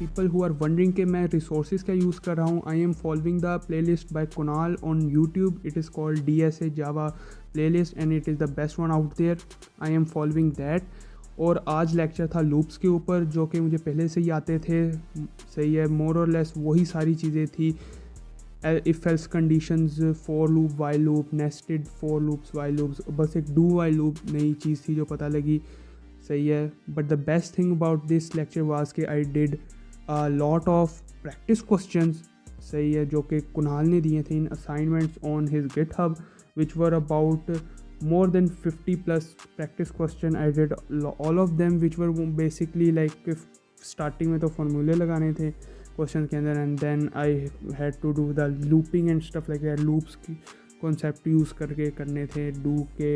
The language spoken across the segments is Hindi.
people who are wondering कि मैं resources क्या यूज़ कर रहा हूँ, I am following the playlist by Kunal on YouTube. It is called DSA Java playlist and it is the best one out there. I am following that. और आज लेक्चर था लूप्स के ऊपर जो कि मुझे पहले से ही आते थे. सही है, मोर और लेस वही सारी चीज़ें थी. If else conditions, for loop, while loop, nested for loops, while loops, बस एक डू वाइल लूप नई चीज़ थी जो पता लगी. सही है, but the best thing about this lecture was कि I did a lot of practice questions. सही है, जो कि कुणाल ने दिए थे इन assignments on his GitHub which were about more than 50 plus practice question. I did all of them which were basically like starting में तो फॉर्मूले लगाने थे क्वेश्चन के अंदर and then I had to do the looping and stuff like that. loops की कॉन्सेप्ट यूज़ करके करने थे, do के,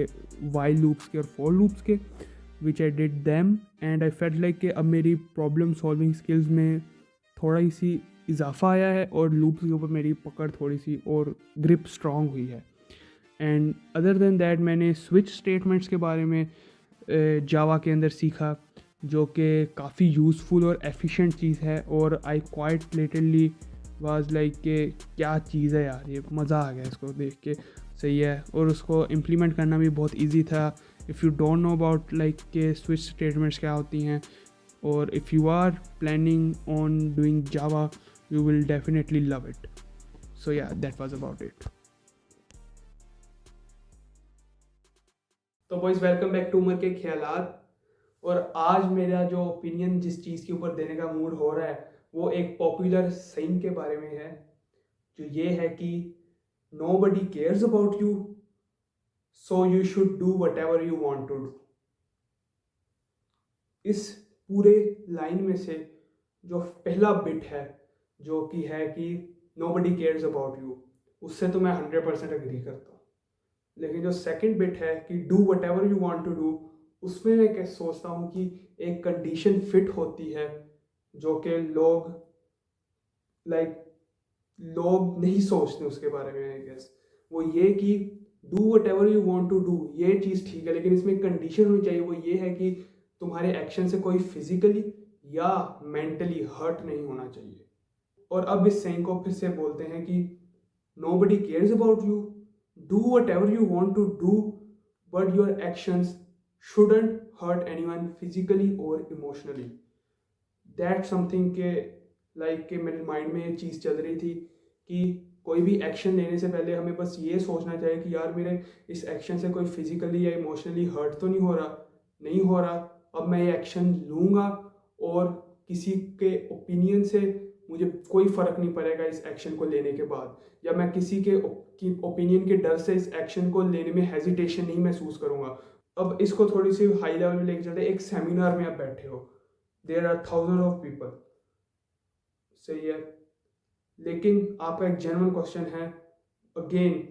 while loops के और for loops के, which I did them and I felt like कि अब मेरी प्रॉब्लम सॉल्विंग स्किल्स में थोड़ा सी इजाफा आया है और लूप्स के ऊपर मेरी पकड़ थोड़ी सी और ग्रिप स्ट्रॉन्ग हुई है. एंड अदर देन दैट मैंने स्विच स्टेटमेंट्स के बारे में जावा के अंदर सीखा जो कि काफ़ी यूज़फुल और एफिशिएंट चीज़ है. और I quite literally was like कि क्या चीज़ है यार, ये मज़ा आ गया इसको देख के. सही है, और उसको इम्प्लीमेंट करना भी बहुत ईजी था. If you don't know about like के स्विच स्टेटमेंट्स क्या होती हैं, और if you are planning on doing Java you will definitely love it. So yeah, that was about it. तो boys, welcome back to Umar के ख्यालात. और आज मेरा जो ओपिनियन जिस चीज़ के ऊपर देने का मूड हो रहा है वो एक पॉपुलर सेइंग के बारे में है, जो ये है कि nobody cares about you so you should do whatever you want to do. इस पूरे लाइन में से जो पहला बिट है जो कि है कि नोबडी केयर्स अबाउट यू, उससे तो मैं 100% एग्री करता हूँ. लेकिन जो सेकंड बिट है कि do whatever you want to do, उसमें मैं क्या सोचता हूँ कि एक कंडीशन फिट होती है जो कि लोग नहीं सोचते उसके बारे में. आई गेस वो ये कि do whatever you want to do, ये चीज़ ठीक है, लेकिन इसमें एक कंडीशन होनी चाहिए. वो ये है कि तुम्हारे एक्शन से कोई फिजिकली या मेंटली हर्ट नहीं होना चाहिए. और अब इस सेइंग को फिर से बोलते हैं कि nobody cares about you, do whatever you want to do, but your actions shouldn't hurt anyone physically or emotionally. That's something के के मेरे माइंड में ये चीज़ चल रही थी कि कोई भी एक्शन लेने से पहले हमें बस ये सोचना चाहिए कि यार मेरे इस एक्शन से कोई फिजिकली या इमोशनली हर्ट तो नहीं हो रहा. अब मैं ये एक्शन लूँगा और किसी के ओपिनियन से मुझे कोई फ़र्क नहीं पड़ेगा इस एक्शन को लेने के बाद, या मैं किसी के ओपिनियन के डर से इस एक्शन को लेने में हेजिटेशन नहीं महसूस करूँगा. अब इसको थोड़ी सी हाई लेवल में लेके चलते हैं. एक सेमिनार में आप बैठे हो, there are thousand of people. सही है, लेकिन आपका एक जेन्युइन क्वेश्चन है, again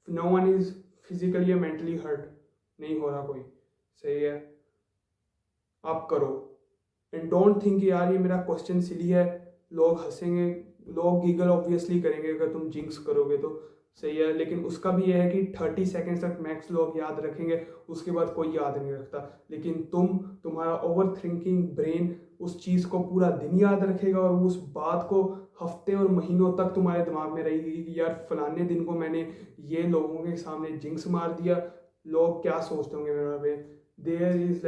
no one is physically या मेंटली हर्ट, नहीं हो रहा कोई. सही है, आप करो एंड डोंट थिंक यार ये मेरा क्वेश्चन सिली है, लोग हंसेंगे, लोग गीगल ऑब्वियसली करेंगे अगर तुम जिंक्स करोगे तो. सही है, लेकिन उसका भी यह है कि 30 सेकेंड्स तक मैक्स लोग याद रखेंगे, उसके बाद कोई याद नहीं रखता. लेकिन तुम्हारा ओवर थिंकिंग ब्रेन उस चीज़ को पूरा दिन याद रखेगा और उस बात को हफ्ते और महीनों तक तुम्हारे दिमाग में रहेगी कि यार फलाने दिन को मैंने ये लोगों के सामने जिंक्स मार दिया, लोग क्या सोचते होंगे मेरे बारे में. देयर इज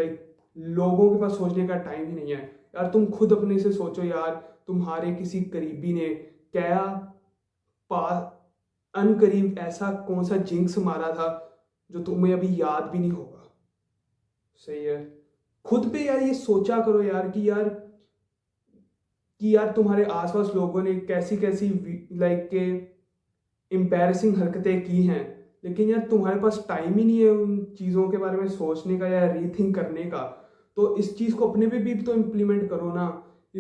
लोगों के पास सोचने का टाइम ही नहीं है यार. तुम खुद अपने से सोचो यार, तुम्हारे किसी करीबी ने क्या अनकरीब ऐसा कौन सा जिंक्स मारा था जो तुम्हें अभी याद भी नहीं होगा. सही है, खुद पे यार ये सोचा करो यार कि यार तुम्हारे आसपास लोगों ने कैसी कैसी के एम्बैरसिंग हरकतें की हैं, लेकिन यार तुम्हारे पास टाइम ही नहीं है उन चीज़ों के बारे में सोचने का या रीथिंक करने का. तो इस चीज़ को अपने पे भी तो इम्प्लीमेंट करो ना.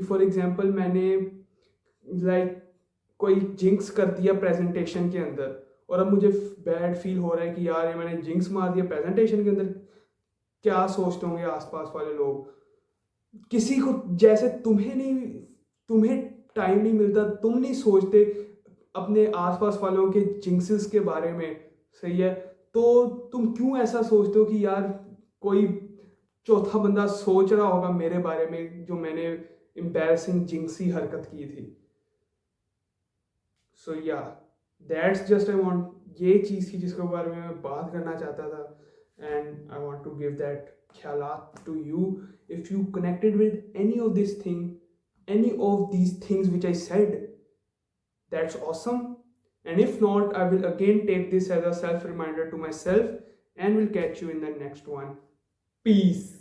फॉर एग्जाम्पल मैंने कोई जिंक्स कर दिया प्रेजेंटेशन के अंदर और अब मुझे बैड फील हो रहा है कि यार ये मैंने जिंक्स मार दिया प्रेजेंटेशन के अंदर, क्या सोचते होंगे आसपास वाले लोग. किसी को जैसे तुम्हें टाइम नहीं मिलता, तुम नहीं सोचते अपने आसपास वालों के जिंक्सेस के बारे में. सही है, तो तुम क्यों ऐसा सोचते हो कि यार कोई चौथा बंदा सोच रहा होगा मेरे बारे में जो मैंने एम्बैरसिंग जिंक्सी हरकत की थी. सो या दैट्स जस्ट आई वांट, ये चीज़ थी जिसके बारे में मैं बात करना चाहता था. And I want to give that ख्यालात to you. If you connected with any of this thing, any of these things which I said, that's awesome. And if not, I will again take this as a self reminder to myself and will catch you in the next one. Peace.